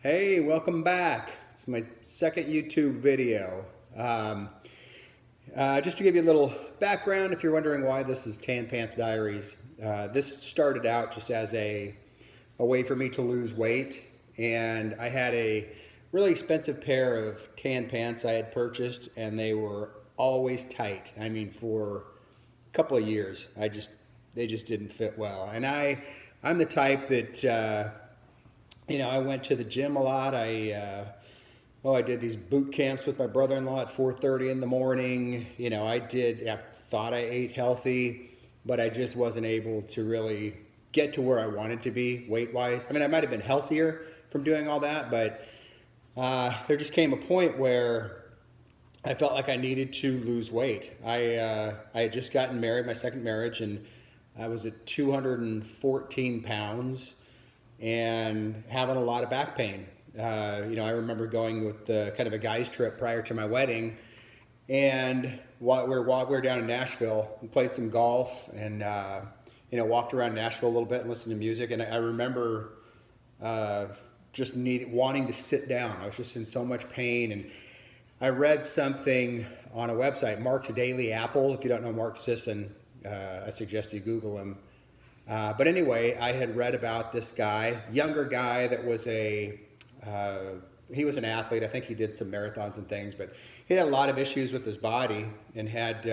Hey, welcome back. It's my second YouTube video. Just to give you a little background, if you're wondering why this is Tan Pants Diaries, this started out just as a way for me to lose weight, and I had a really expensive pair of tan pants I had purchased, and they were always tight. I mean, for a couple of years, they just didn't fit well. And I'm the type that I went to the gym a lot. I did these boot camps with my brother-in-law at 4:30 in the morning. I thought I ate healthy, but I just wasn't able to really get to where I wanted to be weight-wise. I mean, I might have been healthier from doing all that, but there just came a point where I felt like I needed to lose weight. I had just gotten married, my second marriage, and I was at 214 pounds and having a lot of back pain. I remember going with kind of a guy's trip prior to my wedding, and while we were down in Nashville, we played some golf and walked around Nashville a little bit and listened to music. And I remember wanting to sit down. I was just in so much pain, and I read something on a website, Mark's Daily Apple. If you don't know Mark Sisson, I suggest you Google him. But anyway, I had read about this guy, younger guy that was he was an athlete. I think he did some marathons and things, but he had a lot of issues with his body and had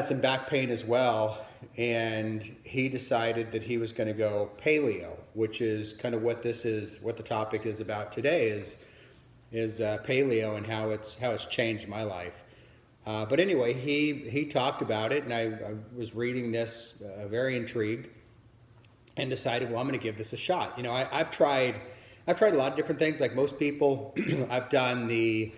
some back pain as well. And he decided that he was going to go paleo, which is kind of what the topic is about today is paleo and how it's changed my life. But anyway, he talked about it, and I was reading this, very intrigued, and decided, well, I'm going to give this a shot. I've tried a lot of different things, like most people. I've done the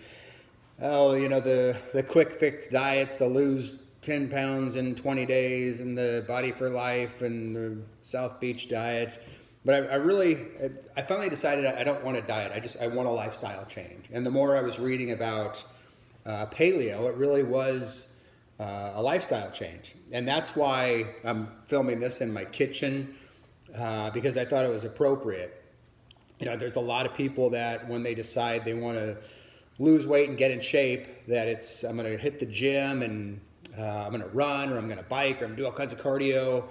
quick fix diets, the lose 10 pounds in 20 days, and the Body for Life, and the South Beach diet. But I finally decided I don't want a diet. I want a lifestyle change. And the more I was reading about paleo, it really was a lifestyle change. And that's why I'm filming this in my kitchen, because I thought it was appropriate. There's a lot of people that when they decide they want to lose weight and get in shape, that I'm going to hit the gym and I'm going to run, or I'm going to bike, or I'm going to do all kinds of cardio.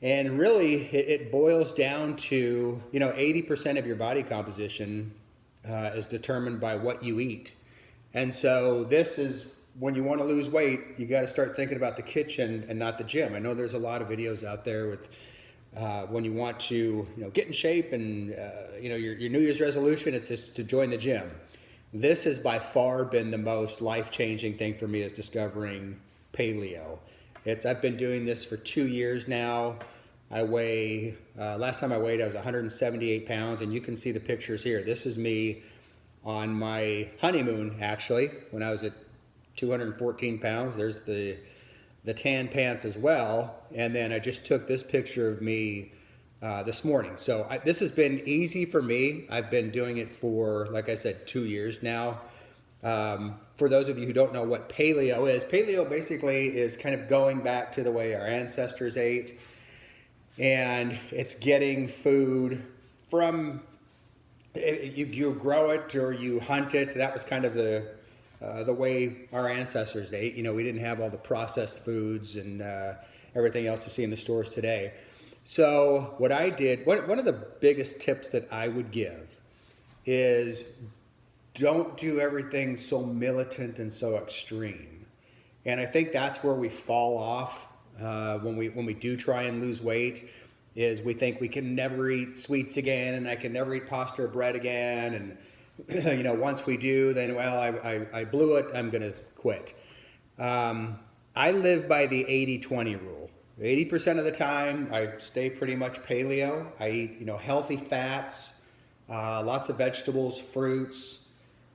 And really, it boils down to, 80% of your body composition is determined by what you eat. And so this is, when you want to lose weight, you got to start thinking about the kitchen and not the gym. I know there's a lot of videos out there with when you want to get in shape and your New Year's resolution, it's just to join the gym. This has by far been the most life-changing thing for me, is discovering paleo. I've been doing this for 2 years now. Last time I weighed, I was 178 pounds, and you can see the pictures here. This is me on my honeymoon, actually, when I was at 214 pounds. There's the tan pants as well. And then I just took this picture of me this morning. So this has been easy for me. I've been doing it for, like I said, 2 years now. For those of you who don't know what paleo is, paleo basically is kind of going back to the way our ancestors ate. And it's getting food from, you grow it or you hunt it. That was kind of the way our ancestors ate. We didn't have all the processed foods and everything else you see in the stores today. So what I did, one of the biggest tips that I would give is don't do everything so militant and so extreme. And I think that's where we fall off when we do try and lose weight, is we think we can never eat sweets again, and I can never eat pasta or bread again, and once we do, then, well, I blew it, I'm going to quit. I live by the 80-20 rule. 80% of the time, I stay pretty much paleo. I eat, healthy fats, lots of vegetables, fruits.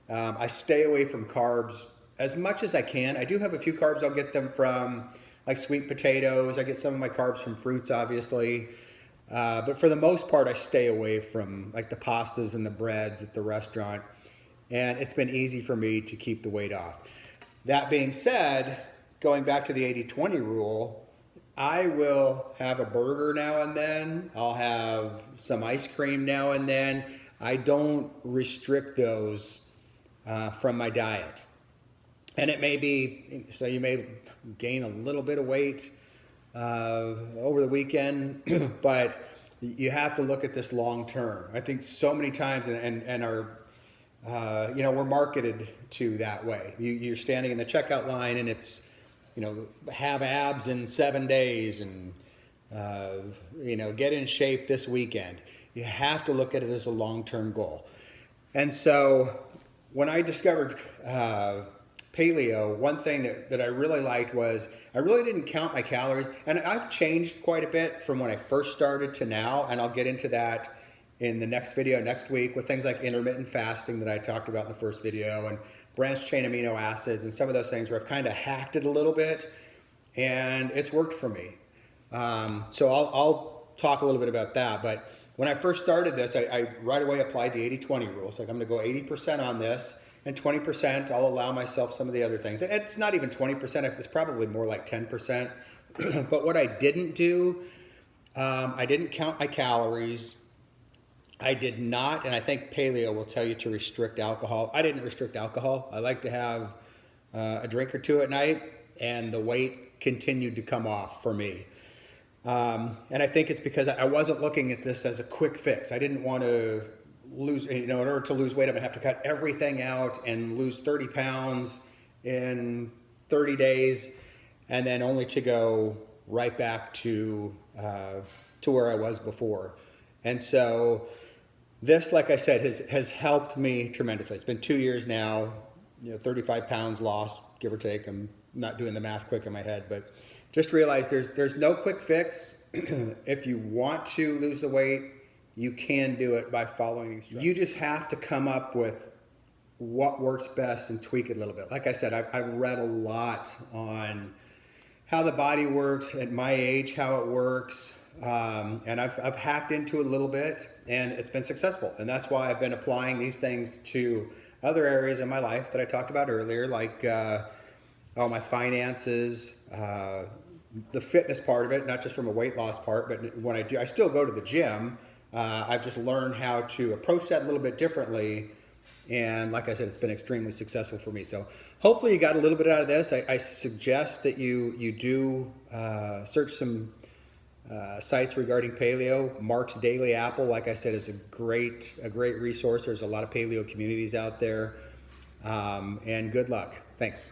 I stay away from carbs as much as I can. I do have a few carbs. I'll get them from, like, sweet potatoes. I get some of my carbs from fruits, obviously. But for the most part, I stay away from, like, the pastas and the breads at the restaurant. And it's been easy for me to keep the weight off. That being said, going back to the 80-20 rule, I will have a burger now and then. I'll have some ice cream now and then. I don't restrict those from my diet. And it may be, so you may gain a little bit of weight over the weekend, but you have to look at this long term. I think so many times, and our, we're marketed to that way. You're standing in the checkout line and it's, have abs in 7 days and, get in shape this weekend. You have to look at it as a long-term goal. And so when I discovered paleo, one thing that I really liked was I really didn't count my calories. And I've changed quite a bit from when I first started to now, and I'll get into that in the next video next week with things like intermittent fasting that I talked about in the first video, and branched chain amino acids and some of those things where I've kind of hacked it a little bit, and it's worked for me. So I'll talk a little bit about that. But when I first started this, I right away applied the 80-20 rule. So like, I'm going to go 80% on this, and 20% I'll allow myself some of the other things. It's not even 20%, it's probably more like 10%. But what I didn't do, I didn't count my calories. I did not, and I think paleo will tell you to restrict alcohol. I didn't restrict alcohol. I like to have a drink or two at night, and the weight continued to come off for me. And I think it's because I wasn't looking at this as a quick fix. I didn't want to lose, in order to lose weight, I'm gonna have to cut everything out and lose 30 pounds in 30 days, and then only to go right back to where I was before. And so this, like I said, has helped me tremendously. It's been 2 years now, 35 pounds lost, give or take. I'm not doing the math quick in my head, but just realize there's no quick fix. If you want to lose the weight, you can do it by following instructions. You just have to come up with what works best and tweak it a little bit. Like I said, I've read a lot on how the body works at my age, how it works, and I've hacked into it a little bit, and it's been successful. And that's why I've been applying these things to other areas in my life that I talked about earlier, like my finances, the fitness part of it, not just from a weight loss part, but when I still go to the gym. I've just learned how to approach that a little bit differently. And like I said, it's been extremely successful for me. So hopefully you got a little bit out of this. I suggest that you do search some sites regarding paleo. Mark's Daily Apple, like I said, is a great resource. There's a lot of paleo communities out there. And good luck. Thanks.